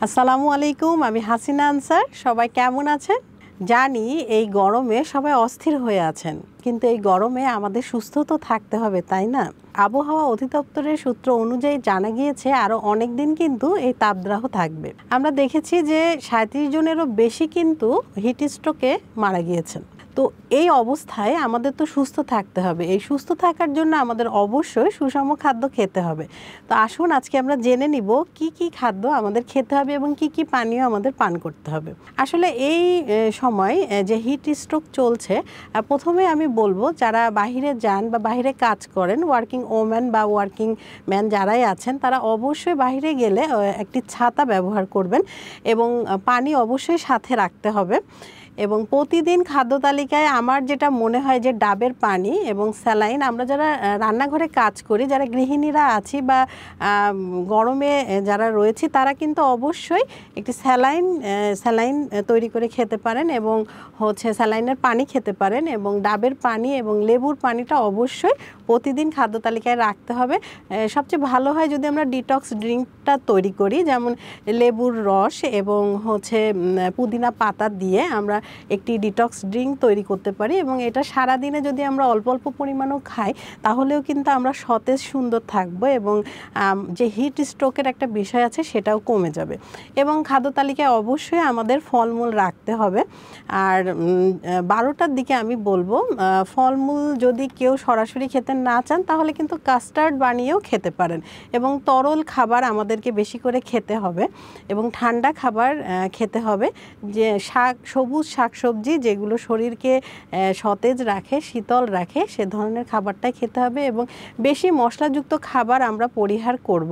আসসালামু আলাইকুম, আমি হাসিনা আনসার। সবাই কেমন আছেন? জানি এই গরমে সবাই অস্থির হয়ে আছেন, কিন্তু এই গরমে আমাদের সুস্থ তো থাকতে হবে, তাই না? আবহাওয়া অধিদপ্তরের সূত্র অনুযায়ী জানা গিয়েছে আরও অনেক দিন কিন্তু এই তাপদাহ থাকবে। আমরা দেখেছি যে 37 জনেরও বেশি কিন্তু হিট স্ট্রোকে মারা গিয়েছেন। তো এই অবস্থায় আমাদের তো সুস্থ থাকতে হবে। এই সুস্থ থাকার জন্য আমাদের অবশ্যই সুষম খাদ্য খেতে হবে। তো আসুন আজকে আমরা জেনে নিব কি কি খাদ্য আমাদের খেতে হবে এবং কি কি পানীয় আমাদের পান করতে হবে। আসলে এই সময় যে হিট স্ট্রোক চলছে, প্রথমে আমি বলবো যারা বাহিরে যান বা বাহিরে কাজ করেন, ওয়ার্কিং ওম্যান বা ওয়ার্কিং ম্যান যারাই আছেন, তারা অবশ্যই বাহিরে গেলে একটি ছাতা ব্যবহার করবেন এবং পানি অবশ্যই সাথে রাখতে হবে। এবং প্রতিদিন খাদ্য তালিকায় আমার যেটা মনে হয় যে ডাবের পানি এবং স্যালাইন, আমরা যারা রান্নাঘরে কাজ করি, যারা গৃহিণীরা আছি বা গরমে যারা রয়েছি, তারা কিন্তু অবশ্যই একটি স্যালাইন তৈরি করে খেতে পারেন এবং স্যালাইনের পানি খেতে পারেন এবং ডাবের পানি এবং লেবুর পানিটা অবশ্যই প্রতিদিন খাদ্য তালিকায় রাখতে হবে। সবচেয়ে ভালো হয় যদি আমরা ডিটক্স ড্রিঙ্কটা তৈরি করি, যেমন লেবুর রস এবং পুদিনা পাতা দিয়ে আমরা একটি ডিটক্স ড্রিঙ্ক তৈরি করতে পারি এবং এটা সারাদিনে যদি আমরা অল্প অল্প পরিমাণও খাই, তাহলেও কিন্তু আমরা সতেজ সুন্দর থাকবো এবং যে হিট স্ট্রোকের একটা বিষয় আছে সেটাও কমে যাবে। এবং খাদ্য তালিকায় অবশ্যই আমাদের ফলমূল রাখতে হবে। আর 12টার দিকে আমি বলবো ফলমূল যদি কেউ সরাসরি খেতে না চান, তাহলে কিন্তু কাস্টার্ড বানিয়েও খেতে পারেন। এবং তরল খাবার আমাদেরকে বেশি করে খেতে হবে এবং ঠান্ডা খাবার খেতে হবে। যে সবুজ শাকসবজি যেগুলো শরীরকে সতেজ রাখে, শীতল রাখে, সে ধরনের খাবারটাই খেতে হবে এবং বেশি মশলাযুক্ত খাবার আমরা পরিহার করব।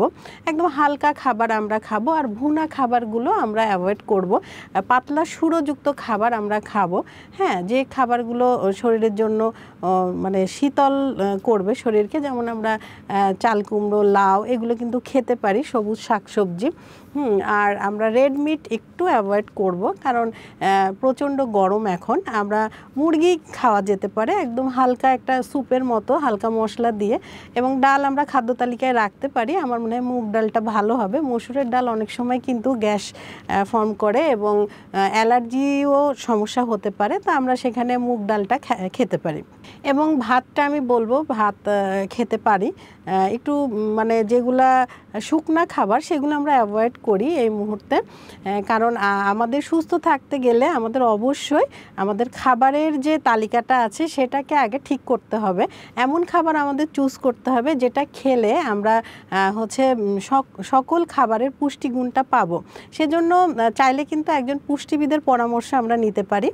একদম হালকা খাবার আমরা খাবো আর ভুনা খাবারগুলো আমরা অ্যাভয়েড করব। পাতলা সুরযুক্ত খাবার আমরা খাবো। হ্যাঁ, যে খাবারগুলো শরীরের জন্য শীতল করবে শরীরকে, যেমন আমরা চাল কুমড়ো, লাউ এগুলো কিন্তু খেতে পারি, সবুজ শাকসবজি। আর আমরা রেড মিট একটু অ্যাভয়েড করব, কারণ প্রচণ্ড গরম এখন। আমরা মুরগি খাওয়া যেতে পারে একদম হালকা একটা স্যুপের মতো, হালকা মশলা দিয়ে। এবং ডাল আমরা খাদ্য তালিকায় রাখতে পারি। আমার মনে হয় মুগ ডালটা ভালো হবে। মসুরের ডাল অনেক সময় কিন্তু গ্যাস ফর্ম করে এবং অ্যালার্জিও সমস্যা হতে পারে, তো আমরা সেখানে মুগ ডালটা খেতে পারি। এবং ভাতটা আমি বলবো ভাত খেতে পারি। একটু যেগুলা শুকনা খাবার সেগুলো আমরা অ্যাভয়েড করি এই মুহূর্তে, কারণ আমাদের সুস্থ থাকতে গেলে আমাদের অবশ্যই আমাদের খাবারের যে তালিকাটা আছে সেটাকে আগে ঠিক করতে হবে। এমন খাবার আমাদের চুজ করতে হবে যেটা খেলে আমরা সকল খাবারের পুষ্টিগুণটা পাবো। সেজন্য চাইলে কিন্তু একজন পুষ্টিবিদের পরামর্শ আমরা নিতে পারি।